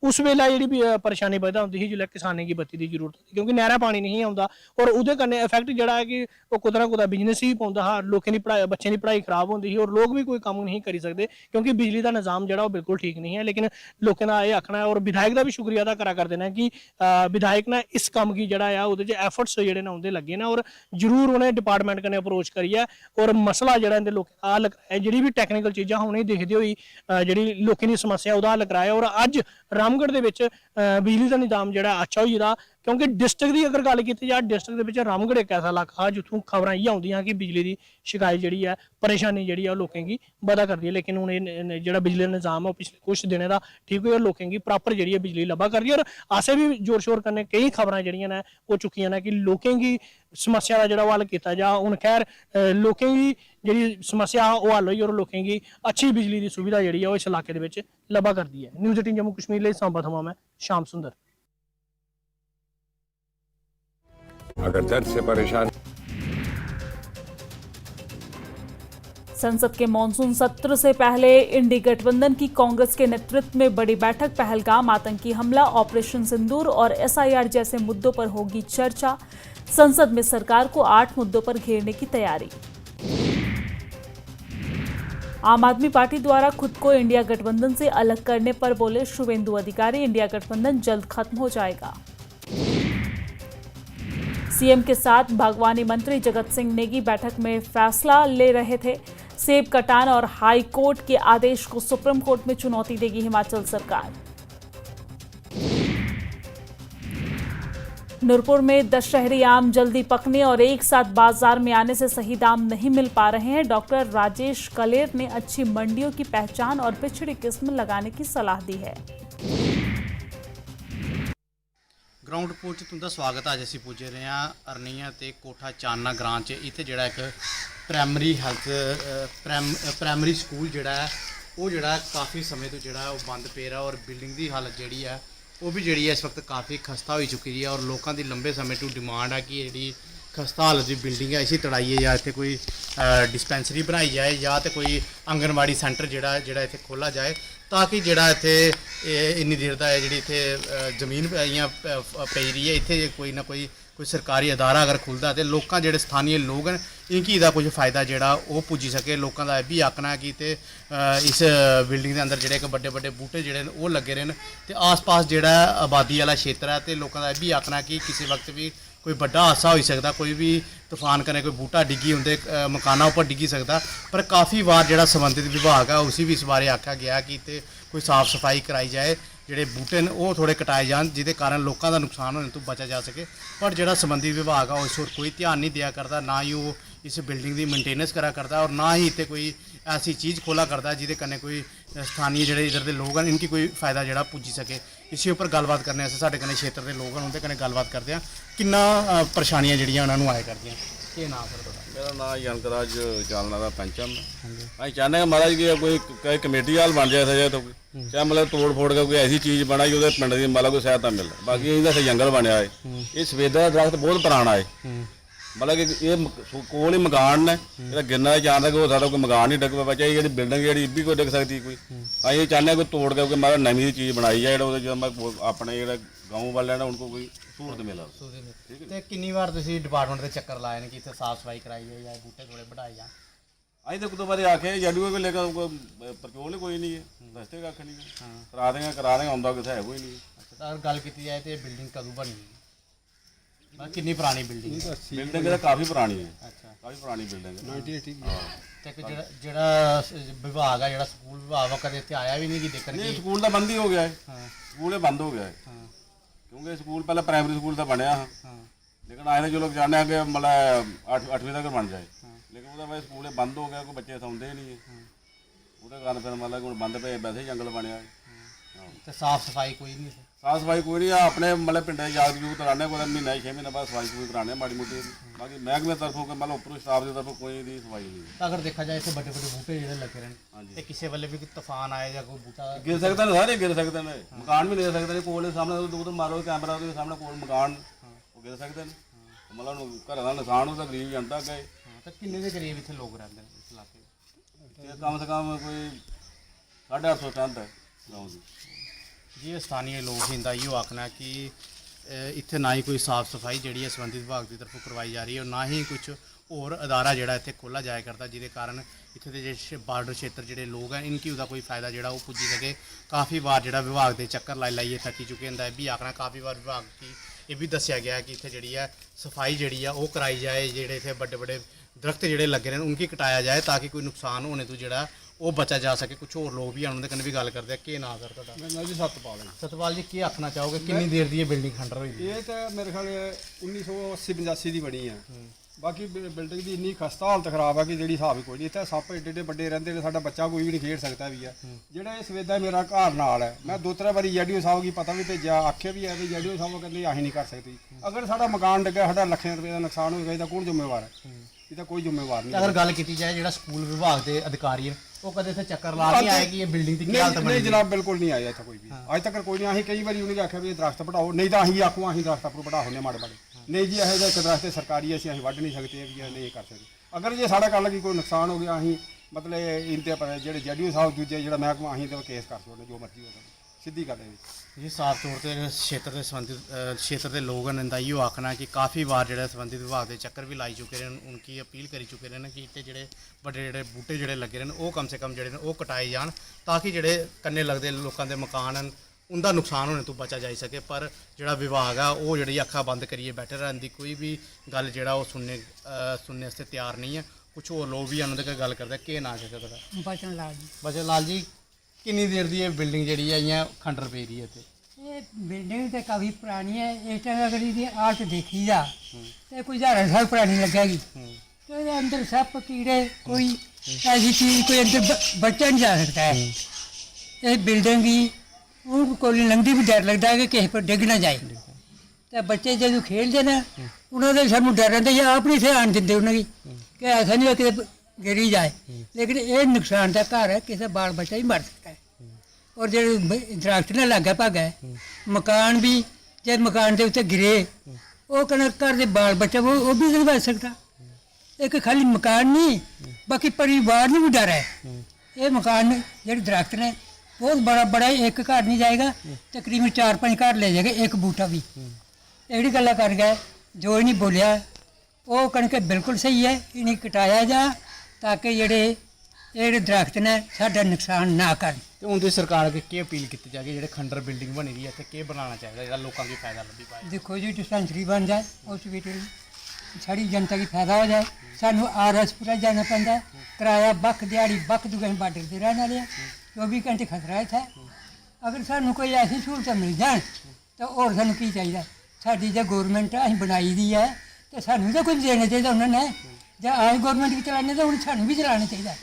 उस वेल्ले जेह्ड़ी परेशानी पैदा होंदी ही जिल्लै किसानें गी बत्ती दी जरूरत होंदी, क्योंकि नैह्रा पानी नहीं औंदा और ओह्दे कन्नै इफैक्ट जेह्ड़ा है कि ओह् कुतै ना कुतै बिजनेस ही पौंदा हा, लोकें दी पढ़ाई, बच्चें दी पढ़ाई खराब होंदी ही और लोग भी कोई कम्म नहीं करी सकदे क्योंकि बिजली दा निज़ाम जेह्ड़ा ओह् बिल्कुल ठीक नहीं है। लेकिन लोकें दा एह् आखना है और विधायक दा भी शुक्रिया अदा करा पता कर देना कि विधायक ने इस कम की जड़ा है उहदे च एफर्ट्स जेहड़े ने उंदे लगे ने और जरूर उन्हें डिपार्टमेंट कन्नै अप्रोच करिए और मसला जेहड़ा इंदे लोक हल कराया जेहड़ी भी टैक्नीकल चीज़ां उनेंगी दिखदे होई जेहड़ी लोकें दी समस्या उहदा हल कराया और अज रामगढ़ दे विच बिजली दा निज़ाम जेहड़ा अच्छा होई गेदा क्योंकि डिस्ट्रिक्ट की अगर गल की जाए डिस्ट्रिक्ट दे विच रामगढ़ एक ऐसा इलाका है जित्थों खबरां इ'यै आउंदियां कि बिजली की शिकायत जी है परेशानी जी है लोगों की बधा करती है लेकिन हूँ जो बिजली का निज़ाम है पिछले कुछ दिनों का ठीक हुआ लोगों की प्रॉपर जी बिजली लब्भा कर रही है और असें भी जोर शोर करने कई खबरां जी ने वो चुकियां ने कि लोगों की समस्या का जो हल किया जा हूँ खैर लोगों की जी समस्या वो हल हुई और लोगों की अच्छी बिजली की सुविधा जी है इस इलाके के लब्भा करती है। न्यूज़ 18 जम्मू कश्मीर लिए सांबा थमां मैं श्याम सुंदर। अगर दर्द से परेशान संसद के मॉनसून सत्र से पहले इंडी गठबंधन की कांग्रेस के नेतृत्व में बड़ी बैठक पहलगाम आतंकी हमला ऑपरेशन सिंदूर और एसआईआर जैसे मुद्दों पर होगी चर्चा। संसद में सरकार को 8 मुद्दों पर घेरने की तैयारी। आम आदमी पार्टी द्वारा खुद को इंडिया गठबंधन से अलग करने पर बोले शुभेंदु अधिकारी, इंडिया गठबंधन जल्द खत्म हो जाएगा। सीएम के साथ बागवानी मंत्री जगत सिंह नेगी बैठक में फैसला ले रहे थे। सेब कटान और हाई कोर्ट के आदेश को सुप्रीम कोर्ट में चुनौती देगी हिमाचल सरकार। नूरपुर में दशहरी आम जल्दी पकने और एक साथ बाजार में आने से सही दाम नहीं मिल पा रहे हैं। डॉक्टर राजेश कलेर ने अच्छी मंडियों की पहचान और पिछड़ी किस्म लगाने की सलाह दी है। ग्राउंड रिपोर्ट च तुंदा स्वागत है। अज असीं पुज्जे रहे हैं अरनिया ते कोठा चानना ग्रां च इत्थे जिहड़ा एक प्राइमरी हैल्थ प्राइमरी स्कूल जिहड़ा है वो जिहड़ा काफ़ी समय तो जिहड़ा वो बंद पे रहा और बिल्डिंग की हालत जिहड़ी है वो भी जिहड़ी है इस वक्त काफ़ी खस्ता हो चुकी है और लोगों की लंबे समय तो डिमांड है कि जिहड़ी खस्ता हालत की बिल्डिंग है इसी तड़ाइए या इत्थे कोई डिस्पेंसरी बनाई जाए या तो कोई आंगनबाड़ी सेंटर जिहड़ा इत्थे खोला जाए ताकि जिहड़ा इत्थे इन्नी देर दा जिहड़ी इत्थे जमीन इ'यां पेई रही है इत्थे कोई ना कोई सरकारी अदारा अगर खुलदा ते लोकां जेह्ड़े स्थानीय लोग न इनकी इहदा कुछ फायदा जेह्ड़ा ओह् पुज्जी सके। लोकां दा एह् बी आखना है कि इत्थे इस बिल्डिंग दे अंदर जेह्ड़े इक बड्डे बड्डे बूह्टे जेह्ड़े न ओह् लग्गे दे न ते आस पास जेह्ड़ा आबादी आह्ला क्षेत्र है ते लोकां दा एह् बी आखना कि किसी वक्त भी कोई बड्डा हादसा होई सकदा, कोई भी तूफान कन्नै कोई बूह्टा डिग्गी उंदे मकाना उप्पर डिग्गी सकदा। पर काफ़ी बार जेह्ड़ा संबंधित विभाग है उसी भी इस बारे आख्या गया कि इत्थे कोई साफ सफाई कराई जाए, जेह्ड़े बूह्टे न ओह् थोड़े कटाए जान जिहदे कारण लोकां दा नुकसान होने तो बचा जा सके। पर जेह्ड़ा संबंधित विभाग है उस पर कोई ध्यान नहीं दिया करता, ना ही वो इस बिल्डिंग की मेनटेनेंस करा करता और ना ही इत्थे कोई ऐसी चीज़ खोला करता जिहदे कन्नै कोई स्थानीय जेह्ड़े इधर दे लोग हैं इनकी कोई फायदा जेह्ड़ा पुज्जी सके। इसी उप्पर गलबात करने आस्तै साढ़े कन्नै क्षेत्र के लोग हैं उंदे कन्नै गलबात करते हैं किन्ना परेशानियां जेह्ड़ियां उन्हां नूं आया करदियां। केह् नाम सर तुहाडा? मेरा नाम जनकराज चालना का पंचम अं चाहते हैं महाराज कि कोई कमेटी हाल बन जाए सजा तो चाहे मतलब तोड़ फोड़ का कोई ऐसी चीज़ बनाई वो पिंड की मतलब कोई सहायता मिले। बाकी इधर जंगल बनया है, ये सफेदा दरख्त बहुत पुराना है, मतलब कि ये कोल ही मकान ने गिरना चाहता कि हो सकता कोई मकान ही डिग पे बचा ये बिल्डिंग जी भी कोई डिग सकती कोई। अं चाहते कोई तोड़ के मतलब नवी चीज़ बनाई जाए जो अपने जो गाँव वाले ने उनको कोई सहूलत मिले। तो कितनी बार तुसीं डिपार्टमेंट के चक्कर लाए कि इत्थे साफ सफाई कराई जाए या बूटे थोड़े बढ़ाए जाए? अं तो कुछ बारे आखे जडू को लेकर प्रचोल कोई नहीं है, दसते कख नहीं करा देंगे आउंदा किथे है कोई नहीं। अच्छा, अगर गल की जाए तो बिल्डिंग कदों बनी कितनी पुरानी बिल्डिंग? बिल्डिंग काफ़ी पुरानी है। अच्छा, काफ़ी पुरानी बिल्डिंग है। जेड़ा विभाग है जेड़ा स्कूल विभाग कदे इत्थे आया भी नहीं कि देखने? नहीं, स्कूल तो बंद ही हो गया है, स्कूल बंद हो गया है क्योंकि स्कूल पहले प्राइमरी स्कूल तो बनया हाँ, लेकिन आए जो लोग चाहते हैं कि मतलब 8वीं तक बन जाए, लेकिन वो स्कूल बंद हो गया, कोई बच्चे सौंदे ही नहीं है वो कारण फिर मतलब हूँ बंद पे वैसे ही जंगल बनया है। साफ सफाई कोई नहीं? साफ सफाई कोई नहीं, अपने मतलब पिंड जाग जूग कराने कोई महीना 6 महीने बाद सफाई सफाई कराने माड़ी मोटी। बाकी महकमे तरफों मतलब उपरों स्टाफ की तरफों कोई भी सफाई नहीं। तो अगर देखा जाए इतने बड़े बड़े बूटे जो लगे रहने किसी वेले भी तूफान आए या कोई बूटा गिर सकते हैं, सारे गिर सकते हैं, मकान भी गिर सकते हैं, कोल के सामने दूर मारो कैमरा के सामने कोल मकान वो गिर सकते हैं, मतलब घर का नुकसान होता गरीब जनता गए। तो किन्ने के करीब इतने लोग रहते हैं इस इलाके? कम से कम कोई 850 स्ट्रेंथ है गाँव की। जी स्थानीय लोग इनका इो आखना है कि ਇੱਥੇ ਨਾ ਹੀ ਕੋਈ ਸਾਫ਼ ਸਫਾਈ ਜਿਹੜੀ ਹੈ ਸੰਬੰਧਿਤ ਵਿਭਾਗ ਦੀ ਤਰਫੋਂ ਕਰਵਾਈ ਜਾ ਰਹੀ ਹੈ, ਔਰ ਨਾ ਹੀ ਕੁਝ ਹੋਰ ਅਦਾਰਾ ਜਿਹੜਾ ਇੱਥੇ ਖੋਲ੍ਹਾ ਜਾਇਆ ਕਰਦਾ, ਜਿਹਦੇ ਕਾਰਨ ਇੱਥੇ ਦੇ ਜਿਹੜੇ ਬਾਰਡਰ ਖੇਤਰ ਜਿਹੜੇ ਲੋਕ ਹੈ ਇਨਕੀ ਉਹਦਾ ਕੋਈ ਫਾਇਦਾ ਜਿਹੜਾ ਉਹ ਪੁੱਜੀ ਸਕੇ। ਕਾफ़ी ਵਾਰ ਜਿਹੜਾ ਵਿਭਾਗ ਦੇ ਚੱਕਰ ਲਾਈਏ ਥੱਕੀ ਚੁੱਕੇ ਹੁੰਦਾ ਹੈ ਵੀ ਆਖਣਾ, ਕਾफ़ी ਵਾਰ ਵਿਭਾਗ ਕੀ ਇਹ ਵੀ ਦੱਸਿਆ ਗਿਆ ਕਿ ਇੱਥੇ ਜਿਹੜੀ ਹੈ ਸਫਾਈ ਜਿਹੜੀ ਆ ਉਹ कराई जाए, ਜਿਹੜੇ ਇੱਥੇ ਵੱਡੇ ਵੱਡੇ ਦਰਖਤ ਜਿਹੜੇ ਲੱਗੇ ਨੇ ਉਨकी ਕਟਾਇਆ ਜਾਏ ਤਾਂ ਕਿ ਕੋਈ ਨੁਕਸਾਨ ਹੋਣੇ ਤੋਂ ਜਿਹੜਾ ਉਹ ਬਚਾ ਜਾ ਸਕੇ। ਕੁਝ ਹੋਰ ਲੋਕ ਵੀ ਉਹਨਾਂ ਦੇ ਕਨੇ ਵੀ ਗੱਲ ਕਰਦੇ ਆ। ਕੀ ਨਾਂ ਸਰ ਤੁਹਾਡਾ? ਮੇਰਾ ਨਾਮ ਜੀ ਸਤਪਾਲ ਹੈ। ਸਤਪਾਲ ਜੀ, ਕੀ ਆਖਣਾ ਚਾਹੋਗੇ ਕਿੰਨੀ ਦੇਰ ਦੀ ਇਹ ਬਿਲਡਿੰਗ ਖੰਡਰ ਹੋਈ ਹੈ? ਇਹ ਤਾਂ ਮੇਰੇ ਖਿਆਲ 1980-85 ਦੀ ਬਣੀ ਆ। ਬਾਕੀ ਬਿਲਡਿੰਗ ਦੀ ਇੰਨੀ ਖਸਤਾ ਹਾਲਤ ਖਰਾਬ ਆ ਕਿ ਜਿਹੜੀ ਹਿਸਾਬ ਹੀ ਕੋਈ ਨਹੀਂ। ਇੱਥੇ ਸੱਪ ਏਡੇ ਏਡੇ ਵੱਡੇ ਰਹਿੰਦੇ ਨੇ, ਸਾਡਾ ਬੱਚਾ ਕੋਈ ਵੀ ਨਹੀਂ ਖੇਡ ਸਕਦਾ ਵੀ ਆ। ਜਿਹੜਾ ਇਹ ਸਵੇਦਾ ਮੇਰਾ ਘਰ ਨਾਲ ਹੈ, ਮੈਂ 2-3 ਵਾਰੀ ਜੈਡੀਓ ਸਾਹਿਬ ਕੀ ਪਤਾ ਵੀ ਭੇਜਿਆ, ਆਖਿਆ ਵੀ ਹੈ ਵੀ ਜੈਡੀਓ ਸਾਹਿਬ ਕਹਿੰਦੇ ਅਸੀਂ ਨਹੀਂ ਕਰ ਸਕਦੇ। ਅਗਰ ਸਾਡਾ ਮਕਾਨ ਡਿੱਗਿਆ, ਸਾਡਾ ਲੱਖਾਂ ਰੁਪਏ ਦਾ ਨੁਕਸਾਨ ਹੋਏਗਾ, ਇਹਦਾ ਕੌਣ ਜ਼ਿੰਮੇਵਾਰ ਹੈ? ਇਹਦਾ ਕੋਈ ਜ਼ਿੰਮੇਵਾਰ ਨਹੀਂ। ਅਗਰ ਗੱਲ ਕੀਤੀ ਜਾਏ ਜਿਹੜਾ ਸਕੂਲ ਵਿਭਾਗ ਦੇ ਅਧਿਕਾਰੀ ਨੇ ਉਹ ਕਦੇ ਇੱਥੇ ਚੱਕਰ ਲਾ ਕੇ ਆਏ ਕਿ ਇਹ ਬਿਲਡਿੰਗ ਦੀ ਕੀ ਹਾਲਤ ਬਣੀ? ਨਹੀਂ ਜਨਾਬ, ਬਿਲਕੁਲ ਨਹੀਂ ਆਇਆ ਇੱਥੇ ਕੋਈ ਵੀ ਅੱਜ ਤੱਕ ਕੋਈ ਨਹੀਂ। ਅਸੀਂ ਕਈ ਵਾਰੀ ਉਹਨੇ ਆਖਿਆ ਵੀ ਇਹ ਦਰਖਤ ਪੜਾਓ, ਨਹੀਂ ਤਾਂ ਅਸੀਂ ਆਖੂ ਅਸੀਂ ਦਰਖਤ ਆਪੂ ਪੜਾ ਹੁੰਦੇ ਮਾੜੇ ਮਾੜੇ। ਨਹੀਂ ਜੀ, ਇਹੋ ਜਿਹਾ ਇੱਕ ਦਰਖਤ ਸਰਕਾਰੀ ਅਸੀਂ ਵੱਢ ਨਹੀਂ ਸਕਦੇ ਵੀ ਇਹ ਨਹੀਂ ਕਰ ਸਕਦੇ। ਅਗਰ ਜੇ ਸਾਡਾ ਗੱਲ ਕੀ ਕੋਈ ਨੁਕਸਾਨ ਹੋ ਗਿਆ, ਅਸੀਂ ਮਤਲਬ ਇਹਦੇ ਪਰ ਜਿਹੜੇ ਜੈਡੀਓ ਸਾਹਿਬ ਦੂਜੇ ਜਿਹੜਾ ਮਹਿਕਮਾ ਅਸੀਂ ਤੇ ਕੇਸ ਕਰ ਸਕਦੇ, ਜੋ ਮਰਜ਼ੀ ਹੋ ਸਕਦਾ। ਸਿੱਧੀ ਗੱਲ ਹੈ ਜੀ। ਸਾਫ਼ ਤੌਰ ਤੇ ਖੇਤਰ ਦੇ ਸੰਬੰਧਿਤ ਖੇਤਰ ਦੇ ਲੋਕਾਂ ਨੇ ਦਾ ਇਹੋ ਆਖਣਾ ਕਿ ਕਾफ़ी ਵਾਰ ਜਿਹੜੇ ਸੰਬੰਧਿਤ ਵਿਭਾਗ ਦੇ ਚੱਕਰ ਵੀ ਲਾਈ ਚੁੱਕੇ ਨੇ, ਉਨਕੀ ਅਪੀਲ ਕਰੀ ਚੁੱਕੇ ਨੇ ਕਿ ਇੱਥੇ ਜਿਹੜੇ ਵੱਡੇ ਜਿਹੜੇ ਬੂਟੇ ਜਿਹੜੇ ਲੱਗੇ ਨੇ ਉਹ ਕਮ ਸੇ ਕਮ ਜਿਹੜੇ ਨੇ ਉਹ ਕਟਾਏ ਜਾਣ ਤਾਂ ਕਿ ਜਿਹੜੇ ਕੰਨੇ ਲੱਗਦੇ ਲੋਕਾਂ ਦੇ ਮਕਾਨ ਹਨ ਉਹਦਾ ਨੁਕਸਾਨ ਹੋਣੇ ਤੋਂ ਬਚਾ ਜਾ ਸਕੇ। ਪਰ ਜਿਹੜਾ ਵਿਭਾਗ ਆ ਉਹ ਜਿਹੜੀ ਅੱਖਾਂ ਬੰਦ ਕਰੀਏ ਬੈਠੇ ਰਹਿਣ ਦੀ ਕੋਈ ਵੀ ਗੱਲ ਜਿਹੜਾ ਉਹ ਸੁਣਨੇ ਵਾਸਤੇ ਤਿਆਰ ਨਹੀਂ ਹੈ। ਕੁਝ ਹੋਰ ਲੋਕ ਵੀ ਉਹਨਾਂ ਦੇ ਗੱਲ ਕਰਦੇ। ਕੀ ਨਾਂ ਹੈ ਤੁਹਾਡਾ? बचन लाल जी। ਬਚਨ ਲਾਲ ਜੀ, ਕਿੰਨੀ ਦੇਰ ਦੀ ਇਹ ਬਿਲਡਿੰਗ ਜਿਹੜੀ ਹੈ ਜਾਂ ਖੰਡਰ ਪਈ ਰਹੀ ਹੈ ਇੱਥੇ? ये बिल्डिंग तो काफ़ी पुरानी है। इस टाइम अगर ये आर्ट देखी जा तो कोई 1000 साल पुरानी लगेगी। तो ये अंदर सप कीड़े कोई ऐसी चीज़ कोई अंदर बच्चा नहीं जा सकता है। ये बिल्डिंग की उनको कोई लंघदी भी डर लगता है कि कहीं पर डिग ना जाए। तो बच्चे जो खेलते ना उन्होंने सानू डर रहता है, आप नहीं थे आन देंगे उन्होंने कि ऐसा नहीं कि गिरी जाए। लेकिन ये नुकसान का घर है, किसी बाल बच्चा ही मर सकता है। और जो दरख्त ने लागे भागा मकान भी जब मकान के उत्ते गिरे वो कहना घर के बाल बच्चा वो भी नहीं बच सकता। एक खाली मकान नहीं बाकी परिवार ने भी डर है। ये मकान जो दरख्त ने बहुत बड़ा बड़ा एक घर नहीं जाएगा, तकरीबन 4-5 घर ले जाएगा एक बूटा भी। एड़ी गल्ला कर गए जो इन्हें बोलिया वो कहने बिल्कुल सही है, इन्हें कटाया जा ताकि ਜਿਹੜੇ ਦਰਖਤ ਨੇ ਸਾਡਾ ਨੁਕਸਾਨ ਨਾ ਕਰਨ। ਤੇ ਹੁਣ ਦੀ ਸਰਕਾਰ ਅੱਗੇ ਕੀ ਅਪੀਲ ਕੀਤੀ ਜਾਏਗੀ? ਜਿਹੜੇ ਖੰਡਰ ਬਿਲਡਿੰਗ ਬਣੀ ਰਹੀ ਹੈ ਇੱਥੇ ਕੀ ਬਣਾਉਣਾ ਚਾਹੀਦਾ ਜਿਹੜਾ ਲੋਕਾਂ ਨੂੰ ਫਾਇਦਾ ਲੱਭੀ ਪਾਏ? ਦੇਖੋ ਜੀ, ਡਿਸਪੈਂਸਰੀ ਬਣ ਜਾਏ ਹਸਪੀਟਲ, ਸਾਰੀ ਜਨਤਾ ਦੀ ਫਾਇਦਾ ਹੋ ਜਾਏ। ਸਾਨੂੰ ਆਰਐਸਪੁਰਾ ਜਾਣਾ ਪੈਂਦਾ, ਕਿਰਾਇਆ ਬੱਖ ਦਿਹਾੜੀ ਬੱਖ ਦੁਗਾਂ ਬਾਰਡਰ ਦੇ ਰਹਿਣ ਵਾਲੇ 24 ਘੰਟੇ ਖਤਰਾ ਹੈ ਇੱਥੇ। ਅਗਰ ਸਾਨੂੰ ਕੋਈ ਐਸੀ ਸਹੂਲਤਾਂ ਮਿਲ ਜਾਣ ਤਾਂ ਹੋਰ ਸਾਨੂੰ ਕੀ ਚਾਹੀਦਾ? ਸਾਡੀ ਜੇ ਗੌਰਮੈਂਟ ਅਸੀਂ ਬਣਾਈ ਦੀ ਹੈ ਤਾਂ ਸਾਨੂੰ ਤਾਂ ਕੁਝ ਦੇਣਾ ਚਾਹੀਦਾ ਉਹਨਾਂ ਨੇ। ਜਾਂ ਆਹ ਗੌਰਮੈਂਟ ਵੀ ਚਲਾਉਣੀ ਤਾਂ ਹੁਣ ਸਾਨੂੰ ਵੀ ਚਲਾਉਣਾ ਚਾਹੀਦਾ।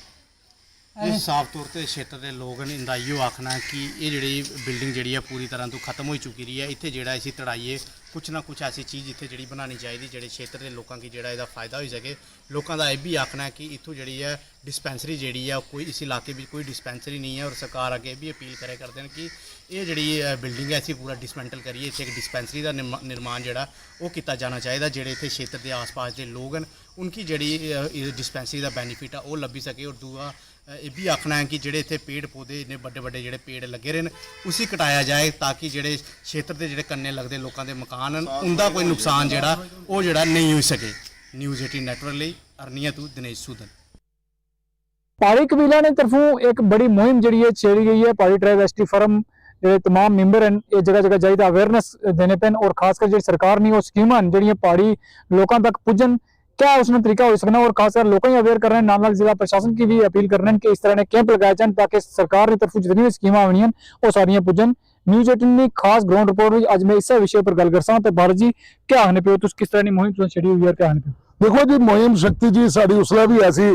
ਇਹ ਸਾਫ਼ ਤੌਰ ਤੇ ਖੇਤਰ ਦੇ ਲੋਕ ਨੇ ਇੰਦਾ ਇਹੋ ਆਖਣਾ ਕਿ ਇਹ ਜਿਹੜੀ ਬਿਲਡਿੰਗ ਜਿਹੜੀ ਹੈ ਪੂਰੀ ਤਰ੍ਹਾਂ ਤੋਂ ਖਤਮ ਹੋ ਚੁੱਕੀ ਰਹੀ ਹੈ। ਇੱਥੇ ਜਿਹੜਾ ਅਸੀਂ ਤੜਾਈਏ ਕੁਛ ਨਾ ਕੁਛ ਐਸੀ ਚੀਜ਼ ਇੱਥੇ ਜਿਹੜੀ ਬਣਾਉਣੀ ਚਾਹੀਦੀ ਜਿਹੜੇ ਖੇਤਰ ਦੇ ਲੋਕਾਂ ਕੀ ਜਿਹੜਾ ਇਹਦਾ ਫਾਇਦਾ ਹੋ ਸਕੇ। ਲੋਕਾਂ ਦਾ ਇਹ ਵੀ ਆਖਣਾ ਕਿ ਇੱਥੋਂ ਜਿਹੜੀ ਹੈ ਡਿਸਪੈਂਸਰੀ ਜਿਹੜੀ ਹੈ ਕੋਈ ਇਸ ਇਲਾਕੇ ਵਿੱਚ ਕੋਈ ਡਿਸਪੈਂਸਰੀ ਨਹੀਂ ਹੈ। ਔਰ ਸਰਕਾਰ ਅੱਗੇ ਵੀ ਅਪੀਲ ਕਰੇ ਕਰਦੇ ਨੇ ਕਿ ਇਹ ਜਿਹੜੀ ਬਿਲਡਿੰਗ ਹੈ ਅਸੀਂ ਪੂਰਾ ਡਿਸਮੈਂਟਲ ਕਰੀਏ, ਇੱਥੇ ਇੱਕ ਡਿਸਪੈਂਸਰੀ ਦਾ ਨਿਰਮਾਣ ਜਿਹੜਾ ਉਹ ਕੀਤਾ ਜਾਣਾ ਚਾਹੀਦਾ। ਜਿਹੜੇ ਇੱਥੇ ਖੇਤਰ ਦੇ ਆਸ-ਪਾਸ ਦੇ ਲੋਕ ਹਨ ਉਨਕੀ ਜਿਹੜੀ ਡਿਸਪੈਂਸਰੀ ਦਾ ਬੈਨੀਫਿਟ ਆ ਉਹ ਲੱਭੀ ਸਕੇ। ਔਰ ਦੂਆ ਇਹ ਵੀ ਆਖਣਾ ਹੈ ਕਿ ਜਿਹੜੇ ਇੱਥੇ ਪੇੜ ਪੌਦੇ ਇੰਨੇ ਵੱਡੇ ਵੱਡੇ ਜਿਹੜੇ ਪੇੜ ਲੱਗੇ ਰਹੇ ਨੇ ਉਸੇ ਕਟਾਇਆ ਜਾਏ ਤਾਂ ਕਿ ਜਿਹੜੇ ਖੇਤਰ ਦੇ ਜਿਹੜੇ ਕੰਨੇ ਲੱਗਦੇ ਲੋਕਾਂ ਦੇ ਮਕਾਨ ਹਨ ਉਹਦਾ ਕੋਈ ਨੁਕਸਾਨ ਜਿਹੜਾ ਉਹ ਜਿਹੜਾ ਨਹੀਂ ਹੋ ਸਕੇ। ਨਿਊਜ਼ 18 ਨੈਟਵਰਕ ਲਈ ਅਰਨੀਆ ਤੋਂ ਦਿਨੇਸ਼ ਸੂਦਨ। पहाड़ी कबीला ने तरफों एक बड़ी मुहिम जी है छेड़ी गई है। पहाड़ी ट्राइब एसटी फर्म तमाम मैंबर हैं ये जगह जगह जाइए अवेयरनेस देने पैन और खासकर जी सरकार नहीं वो स्कीम जी पहाड़ी लोगों तक पुजन क्या उसने तरीका हो सकना और खासकर लोग ही अवेयर कर रहे हैं। नाल जिला प्रशासन की भी अपील कर रहे हैं कि इस तरह ने कैंप लगाए जाए ताकि सरकार की तरफों जितनी भी स्कीम आनी हैं वो सारियां पुजन। न्यूज़ 18 की खास ग्राउंड रिपोर्ट अज मैं इस विषय पर गल कर सकता। भारत जी क्या आखने पे हो किस तरह की मुहिम छड़ी हुई है? क्या आखने पे? देखो जी मुहिम शक्ति जी साड़ी उसला भी ऐसी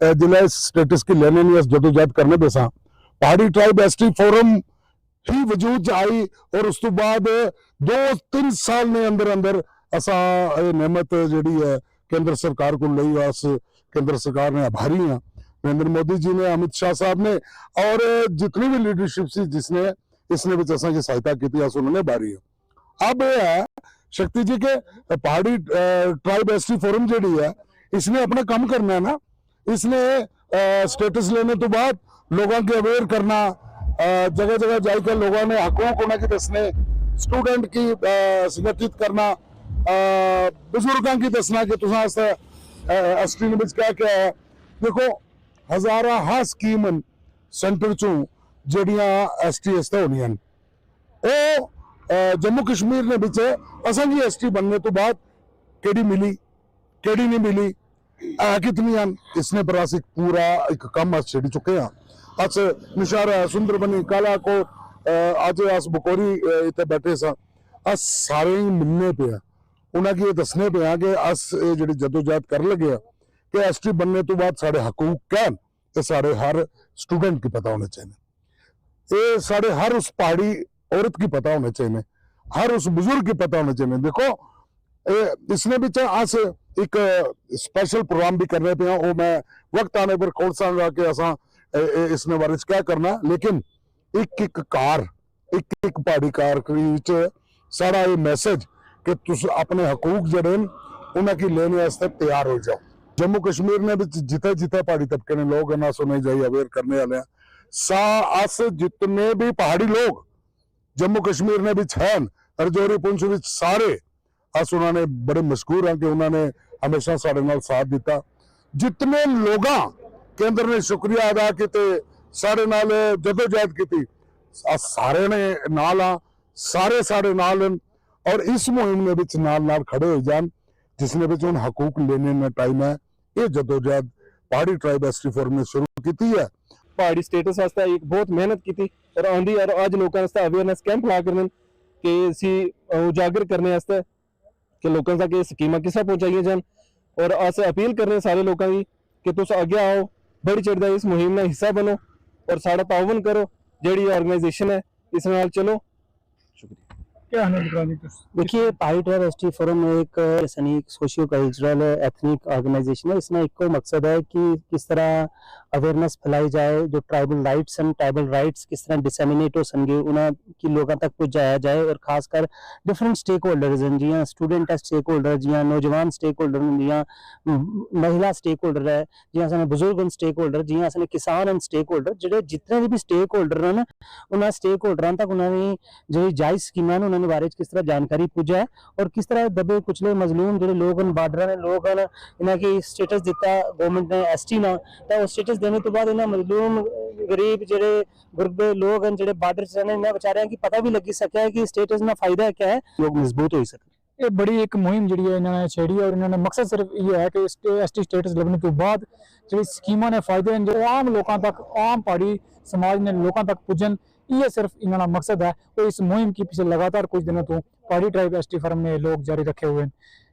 जिला स्टेटस की लेने नहीं जदोजहद करने पे सा पहाड़ी ट्राइब एसटी फोरम ही वजूद आई और उस तो बाद 2-3 साल ने अंदर अंदर असा नेमत जी है केंद्र सरकार को लई उस केंद्र सरकार ने आभारी हाँ। नरेंद्र मोदी जी ने, अमित शाह साहब ने और जितनी भी लीडरशिप सी जिसने इसने भी असा की सहायता की थी उन्होंने आभारी है। अब यह है शक्ति जी के पहाड़ी ट्राइब एसटी फोरम जी है इसने अपना काम करना है ना। इसने स्टेटस लेने तो बाद लोगों के अवेयर करना, जगह जगह जाकर लोगों ने हकों को ना कि दसने स्टूडेंट की संगठित करना, बुजुर्गों की दसना कि तुसां एसटी विच क्या क्या है। देखो हजारा हा स्कीम सेंटर चों जड़ियां एसटी होनियां जम्मू कश्मीर ने विच असां जी एसटी बनने तो बाद केड़ी मिली केड़ी नहीं मिली है कितनी हैं, इसने पर अस पूरा एक कम अस छेड़ी चुके हैं। अस नशारा सुंदरबनी कालाकोट अज अस बकोरी इतने बैठे सा अस सारे ही मिलने पे हैं, उन्हें ये दसने पे हैं कि अस जी जदोजहद कर लगे कि एसटी बनने तो बाद साढ़े हकूक क्या ये साढ़े हर स्टूडेंट की पता होने चाहिए, ये साढ़े हर उस पहाड़ी औरत की पता होने चाहिए, हर उस बुजुर्ग की पता होने चाहिए। देखो इसने भी अस एक स्पेशल प्रोग्राम भी करने पे हैं, वो मैं वक्त आने पर खोल सकूंगा कि असा इसने बारे क्या करना, लेकिन एक एक कार एक एक पहाड़ी कार सारा ये मैसेज कि तुस अपने हकूक जड़े उन्हें लेने वास्ते तैयार हो जाओ। जम्मू कश्मीर ने जिथे जिथे पहाड़ी तबके ने लोग ना सुने जाइए अवेयर करने वाले अस जितने भी पहाड़ी लोग जम्मू कश्मीर ने हैं रजौरी पुंछ विच सारे अस उन्होंने बड़े मशहूर हैं कि उन्होंने हमेशा साढ़े नाल साथ दिता। जितने लोगां केंद्र ने शुक्रिया अदा किते साढ़े नाल जदोजहद की सारे ने नाल आ सारे साढ़े नाल और इस मुहिम ने विच नाल खड़े हो जान जिसने विच हुण हकूक लेने में टाइम है। ये जदोजहद पहाड़ी ट्राइब एसटी फोरम ने शुरू की है। पहाड़ी स्टेटस वास्ते एक बहुत मेहनत की और आंदी और अज लोगों वास्ते अवेयरनेस कैंप ला करने कि असी उजागर करने वास्ते कि लोगों तक ये स्कीमां किस पहुंचाई जान और अस अपील करने सारे लोगों की कि तुस अगे आओ बढ़ी चढ़ इस मुहिम का हिस्सा बनो और साड़ा ताउन करो जी ऑर्गेनाइजेशन है इस नाल चलो। क्या देखिए पहाड़ी ट्राइब एसटी फोरम एक सोशियो कल्चरल एथनिक ऑर्गेनाइजेशन है। इसमें एक मकसद है कि किस तरह अवेयरनेस फैलाई जाए, जो tribal rights and tribal rights किस तरह डिसेमिनेट हो सके उन्हें कि लोगों तक पहुंचाया जाए और खासकर डिफरेंट स्टेक होल्डर्स हैं जियां स्टूडेंट है स्टेक होल्डर, जियां नौजवान स्टेक होल्डर, जियां महिला स्टेक होल्डर है, जियां साने बुजुर्ग स्टेक होल्डर, जियां साने किसान एंड स्टेक होल्डर, जो जितने भी स्टेक होल्डर हैं उन्होंने स्टेक होल्डर तक उन्होंने जो जायज स्कीम उन्होंने बारे किस तरह जानकारी पुजा है और किस तरह दबे कुचले मजलूम जो लोग बार्डर ने लोग इन्हें की स्टेटस दिता गवर्नमेंट ने एसटी ना तो स्टेटस देने तो बाद इन्हें मजलूम गरीब जो गुरबे लोग हैं जो बार्डर से रहने इन्हें बेचारे की पता भी लगी सके है कि स्टेटस का फायदा क्या है, लोग मजबूत हो सके। ये बड़ी एक मुहिम जी इन्होंने छेड़ी और इन्होंने मकसद सिर्फ ये है कि एसटी स्टेटस लगने तो बाद जी स्कीमां ने फायदे हैं जो आम लोगों तक आम पहाड़ी समाज ने लोगों तक पुजन, ये सिर्फ इन्होंने मकसद है। तो इस मुहिम की पिछले लगातार कुछ दिनों तो पहाड़ी ट्राइब एसटी फर्म में लोग जारी रखे हुए हैं।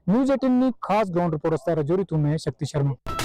न्यूज़ 18 खास ग्राउंड रिपोर्ट रजौरी में शक्ति शर्मा।